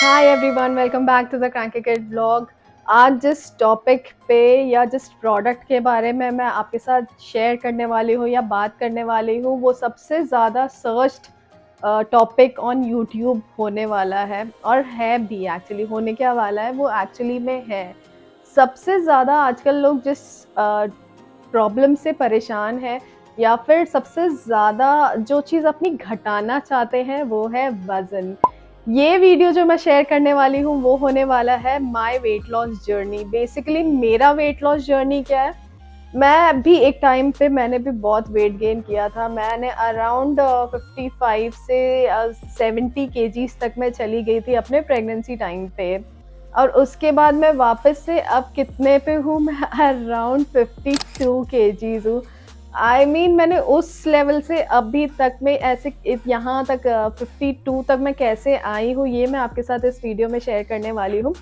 Hi everyone, welcome back to the cranky kid vlog. आज जिस topic पे या जिस प्रोडक्ट के बारे में मैं आपके साथ शेयर करने वाली हूँ या बात करने वाली हूँ, वो सबसे ज़्यादा सर्च्ड टॉपिक ऑन यूट्यूब होने वाला है। और है भी, एक्चुअली होने क्या वाला है वो एक्चुअली में है। सबसे ज़्यादा आजकल लोग जिस प्रॉब्लम से परेशान है या फिर सबसे ज़्यादा जो चीज़ अपनी घटाना चाहते हैं वो है वज़न। ये वीडियो जो मैं शेयर करने वाली हूँ वो होने वाला है my weight loss journey. Basically मेरा वेट लॉस जर्नी क्या है, मैं भी एक टाइम पे मैंने भी बहुत वेट गेन किया था। मैंने अराउंड 55 से 70 केजीज तक मैं चली गई थी अपने प्रेगनेंसी टाइम पे। और उसके बाद मैं वापस से अब कितने पे हूँ, मैं अराउंड 52 केजीज हूँ। मैंने उस लेवल से अभी तक में ऐसे यहाँ तक 52 तक मैं कैसे आई हूँ, ये मैं आपके साथ इस वीडियो में शेयर करने वाली हूँ।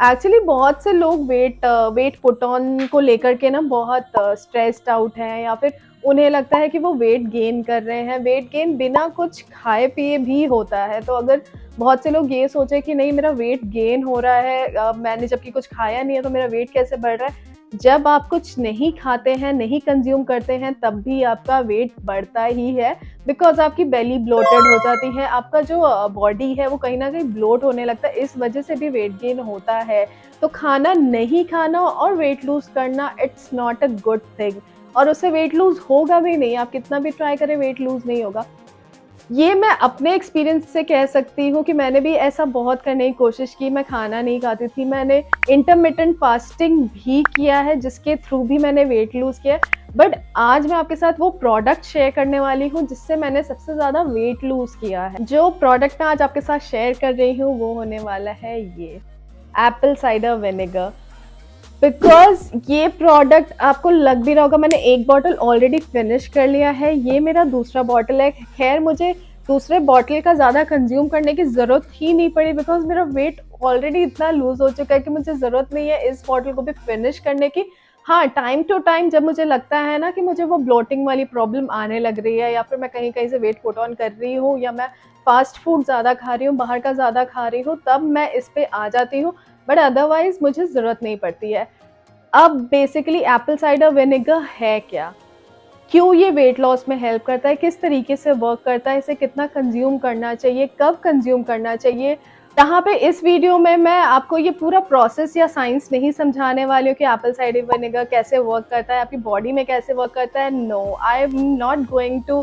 एक्चुअली बहुत से लोग वेट पुट ऑन को लेकर के ना बहुत स्ट्रेस्ड आउट हैं, या फिर उन्हें लगता है कि वो वेट गेन कर रहे हैं। वेट गेन बिना कुछ खाए पिए भी होता है। तो अगर बहुत से लोग ये सोचे कि नहीं मेरा वेट गेन हो रहा है, मैंने जबकि कुछ खाया नहीं है तो मेरा वेट कैसे बढ़ रहा है। जब आप कुछ नहीं खाते हैं, नहीं कंज्यूम करते हैं, तब भी आपका वेट बढ़ता ही है। बिकॉज आपकी बेली ब्लोटेड हो जाती है, आपका जो बॉडी है वो कहीं ना कहीं ब्लोट होने लगता है, इस वजह से भी वेट गेन होता है। तो खाना नहीं खाना और वेट लूज करना, it's not a good thing. और उससे वेट लूज होगा भी नहीं, आप कितना भी ट्राई करें वेट लूज नहीं होगा। ये मैं अपने एक्सपीरियंस से कह सकती हूँ कि मैंने भी ऐसा बहुत करने की कोशिश की। मैं खाना नहीं खाती थी, मैंने इंटरमिटेंट फास्टिंग भी किया है जिसके थ्रू भी मैंने वेट लूज किया। बट आज मैं आपके साथ वो प्रोडक्ट शेयर करने वाली हूँ जिससे मैंने सबसे ज़्यादा वेट लूज किया है। जो प्रोडक्ट मैं आज आपके साथ शेयर कर रही हूँ वो होने वाला है ये एप्पल साइडर विनेगर। बिकॉज ये प्रोडक्ट आपको लग भी रहा होगा, मैंने एक बॉटल ऑलरेडी फिनिश कर लिया है, ये मेरा दूसरा बॉटल है। खैर मुझे दूसरे बॉटल का ज़्यादा कंज्यूम करने की ज़रूरत ही नहीं पड़ी, बिकॉज मेरा वेट ऑलरेडी इतना लूज हो चुका है कि मुझे ज़रूरत नहीं है इस बॉटल को भी फिनिश करने की। हाँ, टाइम टू टाइम जब मुझे लगता है ना कि मुझे वो ब्लोटिंग वाली प्रॉब्लम आने लग रही है, या फिर मैं कहीं कहीं से वेट पुट ऑन कर रही हूँ, या मैं फास्ट फूड ज़्यादा खा रही हूँ, बाहर का ज़्यादा खा रही हूँ, तब मैं इस पे आ जाती हूँ। बट अदरवाइज मुझे ज़रूरत नहीं पड़ती है। अब बेसिकली एप्पल साइडर विनेगर है क्या, क्यों ये वेट लॉस में हेल्प करता है, किस तरीके से वर्क करता है, इसे कितना कंज्यूम करना चाहिए, कब कंज्यूम करना चाहिए। यहाँ पे इस वीडियो में मैं आपको ये पूरा प्रोसेस या साइंस नहीं समझाने वाली हूँ कि एप्पल साइडर विनेगर कैसे वर्क करता है, आपकी बॉडी में कैसे वर्क करता है। No, I am not going to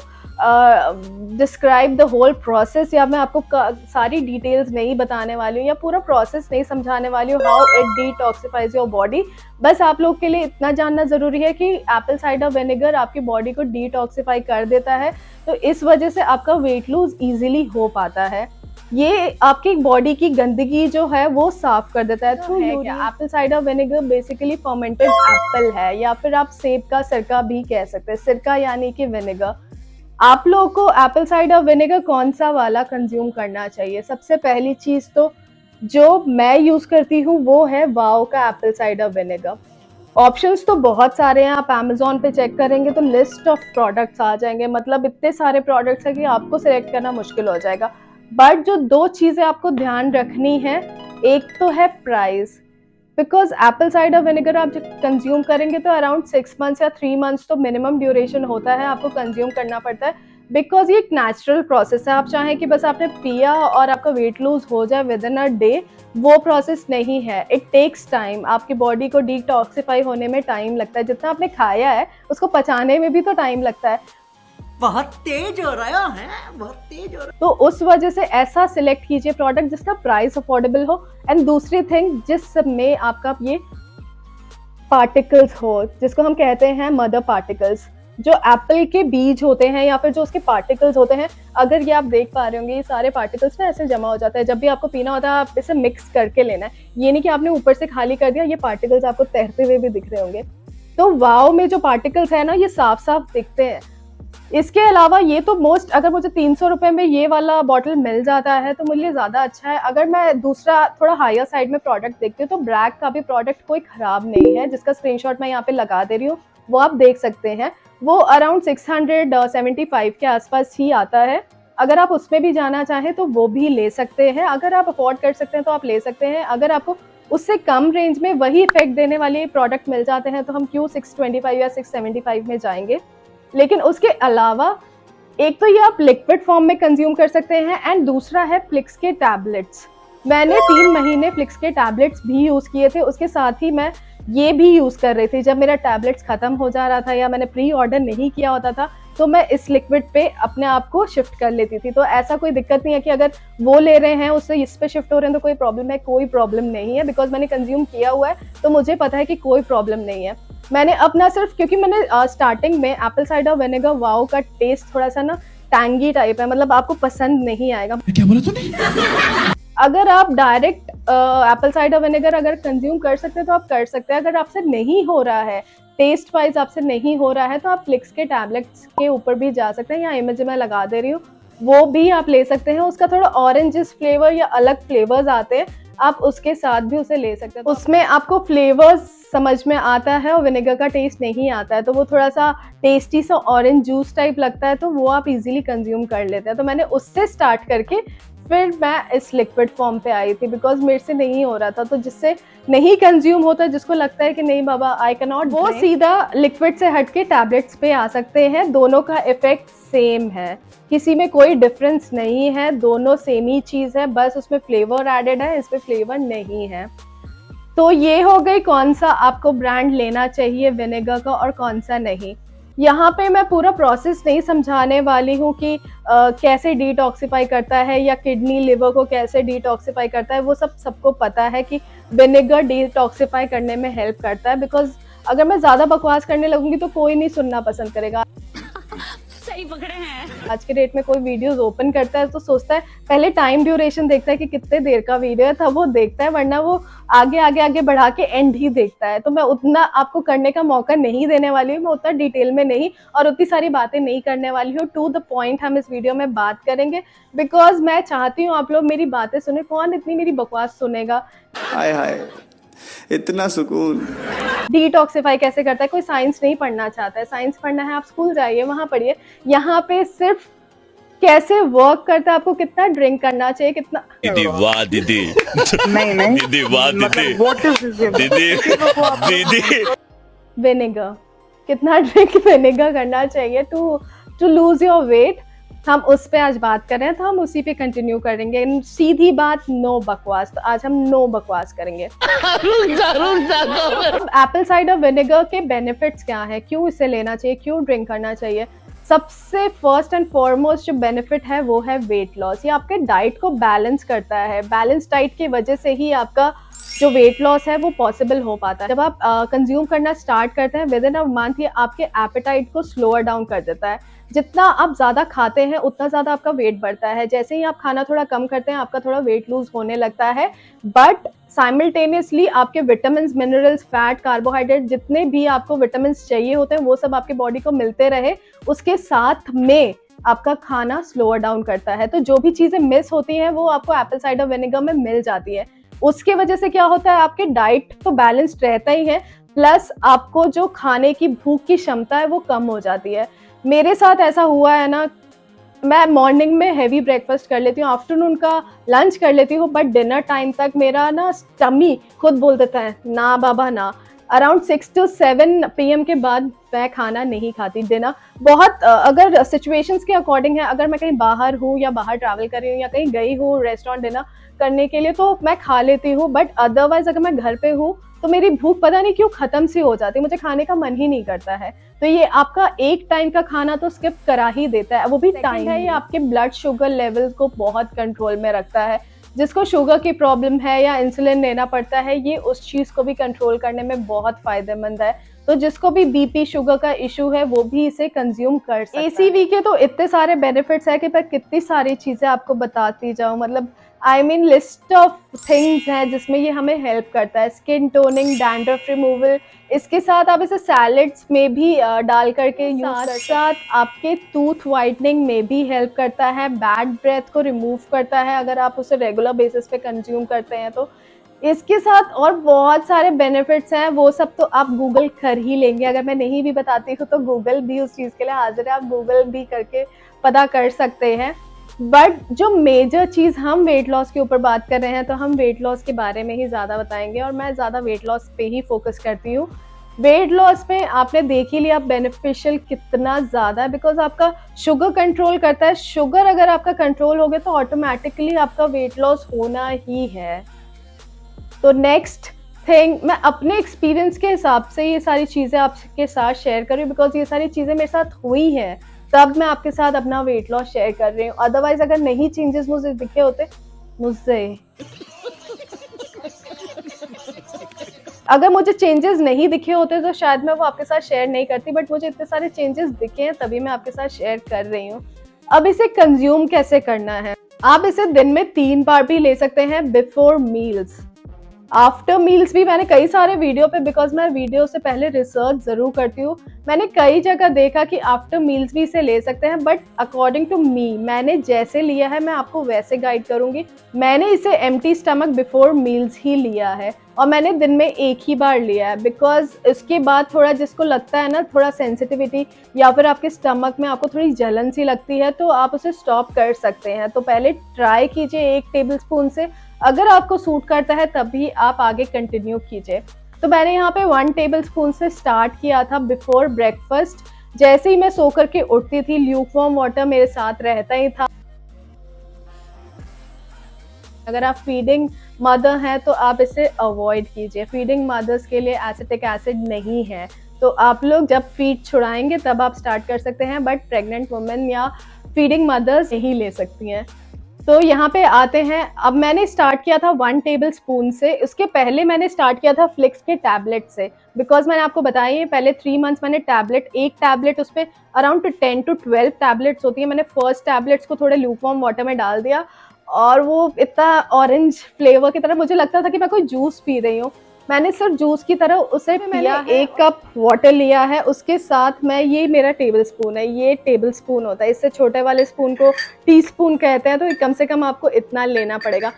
describe the whole process, या मैं आपको सारी डिटेल्स नहीं बताने वाली हूँ या पूरा प्रोसेस नहीं समझाने वाली हूँ how it detoxifies your body. बस आप लोग के लिए इतना जानना ज़रूरी है कि एप्पल साइडर विनेगर आपकी बॉडी को डिटॉक्सिफाई कर देता है, तो इस वजह से आपका वेट लूज ईजिली हो पाता है। ये आपकी बॉडी की गंदगी जो है वो साफ कर देता है through urine. Apple cider vinegar basically fermented Apple है, या फिर आप सेब का सिरका भी कह सकते हैं। सिरका यानी कि विनेगर। आप लोगों को एप्पल साइडर विनेगर कौन सा वाला कंज्यूम करना चाहिए? सबसे पहली चीज तो जो मैं यूज करती हूँ वो है वाओ का एप्पल साइडर विनेगर। ऑप्शंस तो बहुत सारे हैं, आप अमेजोन पे चेक करेंगे तो लिस्ट ऑफ प्रोडक्ट्स आ जाएंगे, मतलब इतने सारे प्रोडक्ट्स है कि आपको सिलेक्ट करना मुश्किल हो जाएगा। बट जो दो चीजें आपको ध्यान रखनी है, एक तो है price. Because Apple cider vinegar आप जब कंज्यूम करेंगे तो अराउंड 6 मंथ्स या 3 मंथ्स तो मिनिमम ड्यूरेशन होता है, आपको कंज्यूम करना पड़ता है। बिकॉज ये एक नेचुरल प्रोसेस है। आप चाहें कि बस आपने पिया और आपका वेट लूज हो जाए विद इन अ डे, वो प्रोसेस नहीं है। इट टेक्स टाइम, आपकी बॉडी को डिटॉक्सिफाई होने में टाइम लगता है, जितना आपने खाया है उसको पचाने में भी तो टाइम लगता है। बहुत तेज हो रहा है, बहुत तेज हो रहा है। तो उस वजह से ऐसा सिलेक्ट कीजिए प्रोडक्ट जिसका प्राइस अफोर्डेबल हो। एंड दूसरी थिंग, जिसमें आपका ये पार्टिकल्स हो, जिसको हम कहते हैं मदर पार्टिकल्स, जो एप्पल के बीज होते हैं या फिर जो उसके पार्टिकल्स होते हैं। अगर ये आप देख पा रहे होंगे, ये सारे पार्टिकल्स ना ऐसे जमा हो जाता है। जब भी आपको पीना होता है आप इसे मिक्स करके लेना है, ये नहीं कि आपने ऊपर से खाली कर दिया। ये पार्टिकल्स आपको तैरते हुए भी दिख रहे होंगे। तो वाओ में जो पार्टिकल्स है ना, ये साफ साफ दिखते हैं। इसके अलावा ये तो मोस्ट, अगर मुझे 300 रुपये में ये वाला बॉटल मिल जाता है तो मुझे लिए ज़्यादा अच्छा है। अगर मैं दूसरा थोड़ा हायर साइड में प्रोडक्ट देखती हूँ तो ब्रैक का भी प्रोडक्ट कोई ख़राब नहीं है, जिसका स्क्रीनशॉट मैं यहाँ पे लगा दे रही हूँ, वो आप देख सकते हैं। वो अराउंड 675 के आसपास ही आता है। अगर आप उसमें भी जाना चाहें तो वो भी ले सकते हैं, अगर आप अफोर्ड कर सकते हैं तो आप ले सकते हैं। अगर आपको उससे कम रेंज में वही इफेक्ट देने वाले प्रोडक्ट मिल जाते हैं तो हम क्यों 625 या 675 में जाएंगे। लेकिन उसके अलावा एक तो ये आप लिक्विड फॉर्म में कंज्यूम कर सकते हैं एंड दूसरा है फ्लिक्स के टैबलेट्स। मैंने 3 महीने फ्लिक्स के टैबलेट्स भी यूज़ किए थे, उसके साथ ही मैं ये भी यूज़ कर रही थी। जब मेरा टैबलेट्स ख़त्म हो जा रहा था या मैंने प्री ऑर्डर नहीं किया होता था तो मैं इस लिक्विड पे अपने आप को शिफ्ट कर लेती थी। तो ऐसा कोई दिक्कत नहीं है कि अगर वो ले रहे हैं उससे इस पे शिफ्ट हो रहे हैं तो कोई प्रॉब्लम है, कोई प्रॉब्लम नहीं है। बिकॉज मैंने कंज्यूम किया हुआ है तो मुझे पता है कि कोई प्रॉब्लम नहीं है। मैंने अपना सिर्फ क्योंकि मैंने स्टार्टिंग में एप्पल साइडर विनेगर वाओ का टेस्ट थोड़ा सा ना टैंगी टाइप है, मतलब आपको पसंद नहीं आएगा। क्या बोला तूने? अगर आप डायरेक्ट एप्पल साइडर विनेगर अगर कंज्यूम कर सकते हैं तो आप कर सकते हैं। अगर आपसे नहीं हो रहा है, टेस्ट वाइज आपसे नहीं हो रहा है तो आप फ्लिक्स के टैबलेट्स के ऊपर भी जा सकते हैं। यहाँ इमेज मैं लगा दे रही हूँ, वो भी आप ले सकते हैं। उसका थोड़ा ऑरेंजिस फ्लेवर या अलग फ्लेवर्स आते हैं, आप उसके साथ भी उसे ले सकते हैं। उसमें आपको फ्लेवर्स समझ में आता है और विनेगर का टेस्ट नहीं आता है, तो वो थोड़ा सा टेस्टी सा ऑरेंज जूस टाइप लगता है, तो वो आप इजीली कंज्यूम कर लेते हैं। तो मैंने उससे स्टार्ट करके फिर मैं इस लिक्विड फॉर्म पे आई थी बिकॉज मेरे से नहीं हो रहा था। तो जिससे नहीं कंज्यूम होता, जिसको लगता है कि नहीं बाबा आई कैन नॉट, वो सीधा लिक्विड से हट के टैबलेट्स पे आ सकते हैं। दोनों का इफेक्ट सेम है, किसी में कोई डिफरेंस नहीं है, दोनों सेम ही चीज़ है, बस उसमें फ्लेवर एडेड है, इसमें फ्लेवर नहीं है। तो ये हो गई कौन सा आपको ब्रांड लेना चाहिए विनेगर का और कौन सा नहीं। यहाँ पे मैं पूरा प्रोसेस नहीं समझाने वाली हूँ कि कैसे डिटॉक्सिफाई करता है या किडनी लिवर को कैसे डिटॉक्सिफाई करता है। वो सबको पता है कि विनेगर डिटॉक्सिफाई करने में हेल्प करता है। बिकॉज अगर मैं ज़्यादा बकवास करने लगूंगी तो कोई नहीं सुनना पसंद करेगा। सही पकड़े हैं। आज के डेट में कोई वीडियोस ओपन करता है तो सोचता है, पहले टाइम ड्यूरेशन देखता है कि कितने देर का वीडियो है, तब वो देखता है, वरना वो आगे आगे आगे बढ़ा के एंड ही देखता है। तो मैं उतना आपको करने का मौका नहीं देने वाली हूँ, मैं उतना डिटेल में नहीं और उतनी सारी बातें नहीं करने वाली हूँ। टू द पॉइंट हम इस वीडियो में बात करेंगे बिकॉज मैं चाहती हूँ आप लोग मेरी बातें सुने। कौन इतनी मेरी बकवास सुनेगा। हाय हाय, इतना सुकून। डिटॉक्सिफाई कैसे करता है, कोई साइंस नहीं पढ़ना चाहता है, साइंस पढ़ना है आप स्कूल जाइए वहां पढ़िए। यहाँ पे सिर्फ कैसे वर्क करता है, आपको कितना ड्रिंक करना चाहिए, कितना। दीदी वाह दीदी, नहीं नहीं दीदी वाह दीदी, व्हाट इज दिस दीदी दीदी। विनेगर, कितना ड्रिंक विनेगर करना चाहिए टू लूज योर वेट, हम उस पे आज बात कर रहे हैं तो हम उसी पे कंटिन्यू करेंगे। सीधी बात, नो बकवास। तो आज हम नो बकवास करेंगे। एप्पल साइडर विनेगर के बेनिफिट्स क्या है, क्यों इसे लेना चाहिए, क्यों ड्रिंक करना चाहिए। सबसे फर्स्ट एंड फॉरमोस्ट जो बेनिफिट है वो है वेट लॉस। ये आपके डाइट को बैलेंस करता है। बैलेंस डाइट की वजह से ही आपका जो वेट लॉस है वो पॉसिबल हो पाता है। जब आप कंज्यूम करना स्टार्ट करते हैं विद इन अ मंथ, ये आपके एपेटाइट को स्लोअर डाउन कर देता है। जितना आप ज़्यादा खाते हैं उतना ज़्यादा आपका वेट बढ़ता है। जैसे ही आप खाना थोड़ा कम करते हैं आपका थोड़ा वेट लूज होने लगता है, बट साइमल्टेनियसली आपके विटामिन, मिनरल्स, फैट, कार्बोहाइड्रेट, जितने भी आपको विटामिन चाहिए होते हैं वो सब आपके बॉडी को मिलते रहे। उसके साथ में आपका खाना स्लोअर डाउन करता है, तो जो भी चीज़ें मिस होती हैं वो आपको एप्पल साइडर विनेगर में मिल जाती है। उसके वजह से क्या होता है, आपके डाइट तो बैलेंस्ड रहता ही है, प्लस आपको जो खाने की भूख की क्षमता है वो कम हो जाती है। मेरे साथ ऐसा हुआ है ना, मैं मॉर्निंग में हैवी ब्रेकफास्ट कर लेती हूँ, आफ्टरनून का लंच कर लेती हूँ, बट डिनर टाइम तक मेरा ना स्टमी खुद बोल देता है ना बाबा ना। अराउंड 6 to 7 PM के बाद मैं खाना नहीं खाती डिनर। बहुत अगर सिचुएशंस के अकॉर्डिंग है, अगर मैं कहीं बाहर हूँ या बाहर ट्रैवल कर रही हूँ या कहीं गई हूँ रेस्टोरेंट डिनर करने के लिए तो मैं खा लेती हूँ, बट अदरवाइज अगर मैं घर पे हूँ तो मेरी भूख पता नहीं क्यों खत्म सी हो जाती है, मुझे खाने का मन ही नहीं करता है। तो ये आपका एक टाइम का खाना तो स्किप करा ही देता है, वो भी टाइम है। ये आपके ब्लड शुगर लेवल्स को बहुत कंट्रोल में रखता है। जिसको शुगर की प्रॉब्लम है या इंसुलिन लेना पड़ता है, ये उस चीज़ को भी कंट्रोल करने में बहुत फायदेमंद है। तो जिसको भी बीपी शुगर का इशू है वो भी इसे कंज्यूम कर सकता है। ACV के तो इतने सारे बेनिफिट्स है कि मैं कितनी सारी चीज़ें आपको बताती जाऊँ, मतलब लिस्ट ऑफ थिंग्स हैं जिसमें ये हमें हेल्प करता है। स्किन टोनिंग, डैंड्रफ रिमूवल, इसके साथ आप इसे सैलेड्स में भी डाल करके यूज कर, साथ आपके टूथ वाइटनिंग में भी हेल्प करता है, बैड ब्रेथ को रिमूव करता है अगर आप उसे रेगुलर बेसिस पे कंज्यूम करते हैं तो। इसके साथ और बहुत सारे बेनिफिट्स हैं, वो सब तो आप गूगल कर ही लेंगे। अगर मैं नहीं भी बताती हूँ तो गूगल भी उस चीज़ के लिए हाजिर है, आप गूगल भी करके पता कर सकते हैं। बट जो मेजर चीज़ हम वेट लॉस के ऊपर बात कर रहे हैं तो हम वेट लॉस के बारे में ही ज़्यादा बताएंगे और मैं ज़्यादा वेट लॉस पे ही फोकस करती हूँ। वेट लॉस में आपने देख ही लिया बेनिफिशियल कितना ज़्यादा है, बिकॉज आपका शुगर कंट्रोल करता है। शुगर अगर आपका कंट्रोल हो गया तो ऑटोमेटिकली आपका वेट लॉस होना ही है। तो नेक्स्ट थिंग, मैं अपने एक्सपीरियंस के हिसाब से ये सारी चीज़ें आपके साथ शेयर कर रही हूँ, बिकॉज ये सारी चीज़ें मेरे साथ हुई हैं, तब मैं आपके साथ अपना वेट लॉस शेयर कर रही हूँ। अदरवाइज अगर नहीं चेंजेस मुझे दिखे होते, अगर मुझे चेंजेस नहीं दिखे होते तो शायद मैं वो आपके साथ शेयर नहीं करती, बट मुझे इतने सारे चेंजेस दिखे हैं तभी मैं आपके साथ शेयर कर रही हूँ। अब इसे कंज्यूम कैसे करना है, आप इसे दिन में 3 बार भी ले सकते हैं, बिफोर मील्स, आफ्टर मील्स भी। मैंने कई सारे वीडियो पे, बिकॉज मैं वीडियो से पहले रिसर्च जरूर करती हूँ, मैंने कई जगह देखा कि आफ्टर मील्स भी इसे ले सकते हैं, बट अकॉर्डिंग टू मी, मैंने जैसे लिया है मैं आपको वैसे गाइड करूंगी। मैंने इसे एम्प्टी स्टमक बिफोर मील्स ही लिया है और मैंने दिन में 1 ही बार लिया है, बिकॉज इसके बाद थोड़ा जिसको लगता है ना थोड़ा सेंसिटिविटी या फिर आपके स्टमक में आपको थोड़ी जलन सी लगती है तो आप उसे स्टॉप कर सकते हैं। तो पहले ट्राई कीजिए 1 टेबलस्पून से, अगर आपको सूट करता है तभी आप आगे कंटिन्यू कीजिए। तो मैंने यहाँ पे 1 टेबलस्पून से स्टार्ट किया था बिफोर ब्रेकफास्ट। जैसे ही मैं सो करके उठती थी, ल्यूकवार्म वाटर मेरे साथ रहता ही था। अगर आप फीडिंग मदर हैं तो आप इसे अवॉइड कीजिए, फीडिंग मदर्स के लिए एसिटिक एसिड नहीं है, तो आप लोग जब फीड छुड़ाएंगे तब आप स्टार्ट कर सकते हैं, बट प्रेग्नेंट वुमेन या फीडिंग मदर्स यही ले सकती हैं। तो यहाँ पे आते हैं, अब मैंने स्टार्ट किया था 1 टेबलस्पून से, उसके पहले मैंने स्टार्ट किया था फ्लिक्स के टैबलेट से, बिकॉज मैंने आपको बताया है पहले 3 मंथ्स मैंने टैबलेट, 1 टैबलेट उस पर अराउंड 10 to 12 टैबलेट्स होती है। मैंने फर्स्ट टैबलेट्स को थोड़े ल्यूकवार्म वाटर में डाल दिया और वो इतना ऑरेंज फ्लेवर की तरह मुझे लगता था कि मैं कोई जूस पी रही हूँ। मैंने सिर्फ जूस की तरह उसे पिया, 1 कप वाटर लिया है, उसके साथ मैं, ये मेरा टेबल स्पून है, ये टेबल स्पून होता है, इससे छोटे वाले स्पून को टीस्पून कहते हैं, तो कम से कम आपको इतना लेना पड़ेगा।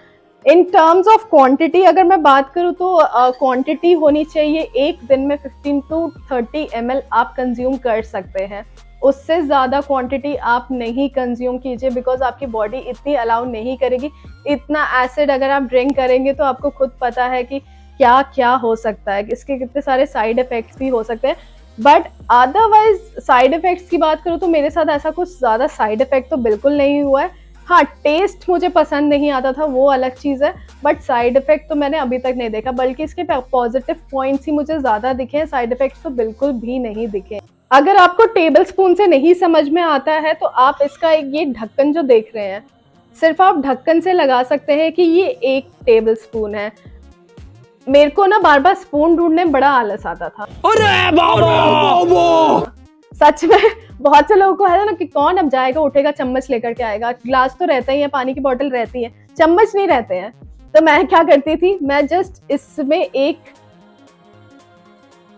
इन टर्म्स ऑफ क्वांटिटी अगर मैं बात करूँ तो क्वांटिटी होनी चाहिए, एक दिन में 15 to 30 ml आप कंज्यूम कर सकते हैं, उससे ज़्यादा क्वांटिटी आप नहीं कंज्यूम कीजिए, बिकॉज आपकी बॉडी इतनी अलाउ नहीं करेगी। इतना एसिड अगर आप ड्रिंक करेंगे तो आपको खुद पता है कि क्या क्या हो सकता है, इसके कितने सारे साइड इफेक्ट्स भी हो सकते हैं। बट अदरवाइज साइड इफेक्ट्स की बात करूँ तो मेरे साथ ऐसा कुछ ज़्यादा साइड इफेक्ट तो बिल्कुल नहीं हुआ है। हाँ, टेस्ट मुझे पसंद नहीं आता था, वो अलग चीज़ है, बट साइड इफेक्ट तो मैंने अभी तक नहीं देखा, बल्कि इसके पॉजिटिव पॉइंट्स ही मुझे ज़्यादा दिखे हैं, साइड इफेक्ट्स तो बिल्कुल भी नहीं दिखे। अगर आपको टेबल स्पून से नहीं समझ में आता है तो आप इसका ये ढक्कन जो देख रहे हैं, सिर्फ आप ढक्कन से लगा सकते हैं कि ये 1 टेबल स्पून है। मेरे को ना बार बार स्पून ढूंढने बड़ा आलस आता था। अरे बाबा! सच में बहुत से लोगों को है ना कि कौन अब जाएगा उठेगा चम्मच लेकर के आएगा, गिलास तो रहता ही है, पानी की बोतल रहती है, चम्मच नहीं रहते हैं। तो मैं क्या करती थी, मैं जस्ट इसमें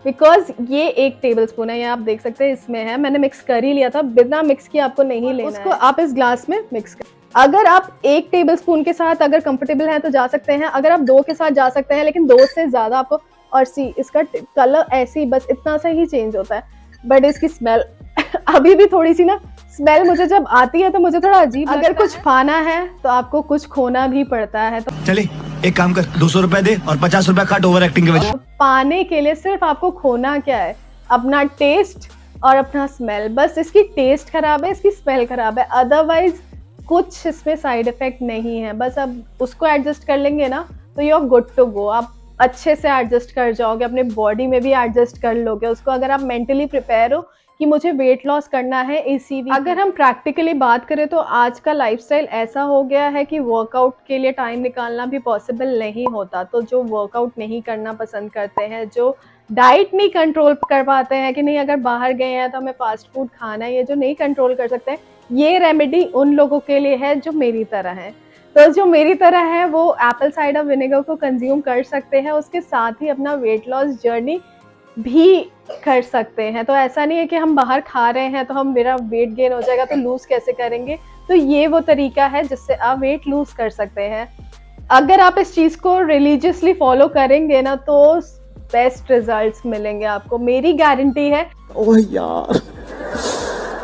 बिकॉज ये 1 टेबल स्पून है, ये आप देख सकते हैं इसमें है, मैंने मिक्स कर ही लिया था, बिना मिक्स किए आपको नहीं लेना उसको है। आप इस ग्लास में मिक्स कर, अगर आप 1 टेबल स्पून के साथ अगर कंफर्टेबल हैं तो जा सकते हैं, अगर आप 2 के साथ जा सकते हैं, लेकिन 2 से ज्यादा आपको, और सी इसका कलर ऐसे ही बस इतना सा ही चेंज होता है, बट इसकी स्मेल अभी भी थोड़ी सी ना स्मेल मुझे जब आती है तो मुझे थोड़ा अजीब, अगर कुछ पाना है तो आपको कुछ खोना भी पड़ता है। तो चले एक काम कर, 200 रुपए दे और 50 रुपए काट ओवर एक्टिंग के वजह। पाने के लिए सिर्फ आपको खोना क्या है, अपना टेस्ट और अपना स्मेल, बस इसकी टेस्ट खराब है, इसकी स्मेल खराब है, अदरवाइज कुछ इसमें साइड इफेक्ट नहीं है। बस अब उसको एडजस्ट कर लेंगे ना तो you are good to go, आप अच्छे से एडजस्ट कर जाओगे, अपने बॉडी में भी एडजस्ट कर लोगे उसको। अगर आप मेंटली प्रिपेयर हो कि मुझे वेट लॉस करना है इसी वीक। अगर हम प्रैक्टिकली बात करें तो आज का लाइफस्टाइल ऐसा हो गया है कि वर्कआउट के लिए टाइम निकालना भी पॉसिबल नहीं होता, तो जो वर्कआउट नहीं करना पसंद करते हैं, जो डाइट नहीं कंट्रोल कर पाते हैं कि नहीं अगर बाहर गए हैं तो हमें फास्ट फूड खाना है, ये जो नहीं कंट्रोल कर सकते हैं, ये रेमेडी उन लोगों के लिए है जो मेरी तरह है। तो जो मेरी तरह है वो एप्पल साइडर विनेगर को कंज्यूम कर सकते हैं, उसके साथ ही अपना वेट लॉस जर्नी भी कर सकते हैं। तो ऐसा नहीं है कि हम बाहर खा रहे हैं तो हम मेरा वेट गेन हो जाएगा तो लूज कैसे करेंगे, तो ये वो तरीका है जिससे आप वेट लूज कर सकते हैं। अगर आप इस चीज़ को रिलीजियसली फॉलो करेंगे ना तो बेस्ट रिजल्ट्स मिलेंगे आपको, मेरी गारंटी है। ओह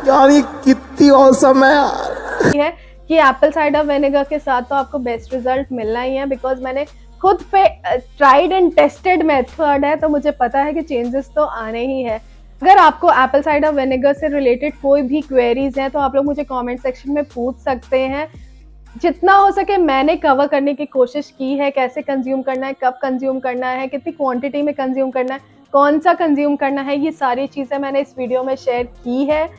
यार ये कितनी औसम है यार। है कि एप्पल साइडर विनेगर के साथ तो आपको बेस्ट रिजल्ट मिलना ही है, बिकॉज मैंने खुद पे ट्राइड एंड टेस्टेड मेथड है, तो मुझे पता है कि चेंजेस तो आने ही है। अगर आपको एप्पल साइडर विनेगर से रिलेटेड कोई भी क्वेरीज हैं तो आप लोग मुझे कमेंट सेक्शन में पूछ सकते हैं। जितना हो सके मैंने कवर करने की कोशिश की है, कैसे कंज्यूम करना है, कब कंज्यूम करना है, कितनी क्वांटिटी में कंज्यूम करना है, कौन सा कंज्यूम करना है, ये सारी चीज़ें मैंने इस वीडियो में शेयर की है।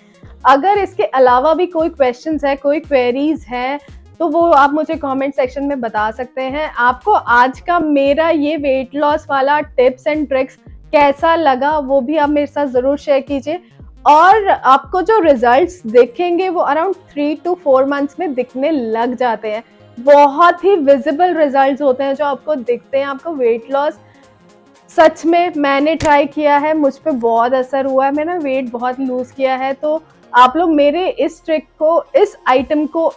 अगर इसके अलावा भी कोई क्वेश्चंस है, कोई क्वेरीज हैं, तो वो आप मुझे कमेंट सेक्शन में बता सकते हैं। आपको आज का मेरा ये वेट लॉस वाला टिप्स एंड ट्रिक्स कैसा लगा वो भी आप मेरे साथ ज़रूर शेयर कीजिए। और आपको जो रिजल्ट्स दिखेंगे वो अराउंड 3 to 4 मंथ्स में दिखने लग जाते हैं। बहुत ही विजिबल रिजल्ट्स होते हैं जो आपको दिखते हैं। आपको वेट लॉस सच में मैंने ट्राई किया है, मुझ पे बहुत असर हुआ है, मैंने वेट बहुत लूज किया है। तो आप लोग मेरे इस ट्रिक को, इस आइटम को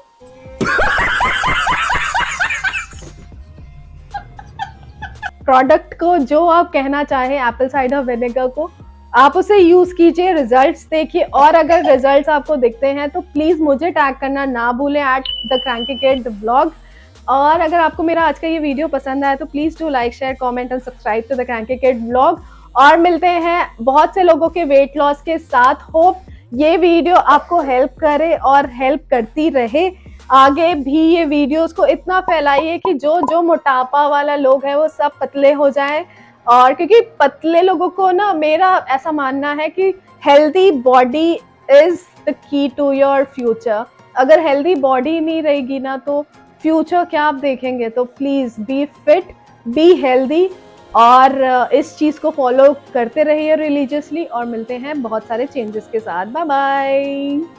प्रोडक्ट को, जो आप कहना चाहें एप्पल साइडर विनेगर को, आप उसे यूज कीजिए, रिजल्ट्स देखिए। और अगर रिजल्ट्स आपको दिखते हैं तो प्लीज मुझे टैग करना ना भूलें @theCrankyKid_vlog। और अगर आपको मेरा आज का ये वीडियो पसंद आया तो please do like, share, comment and subscribe to the cranky kid vlog. और मिलते हैं बहुत से लोगों के वेट लॉस के साथ। होप ये वीडियो आपको हेल्प करे और हेल्प करती रहे। आगे भी ये वीडियोस को इतना फैलाइए कि जो मोटापा वाला लोग है वो सब पतले हो जाएं। और क्योंकि पतले लोगों को ना, मेरा ऐसा मानना है कि healthy body is the key to your future. अगर हेल्दी बॉडी नहीं रहेगी ना तो फ्यूचर क्या आप देखेंगे। तो please be fit, be healthy और इस चीज़ को फॉलो करते रहिए रिलीजियसली। और मिलते हैं बहुत सारे चेंजेस के साथ। Bye bye.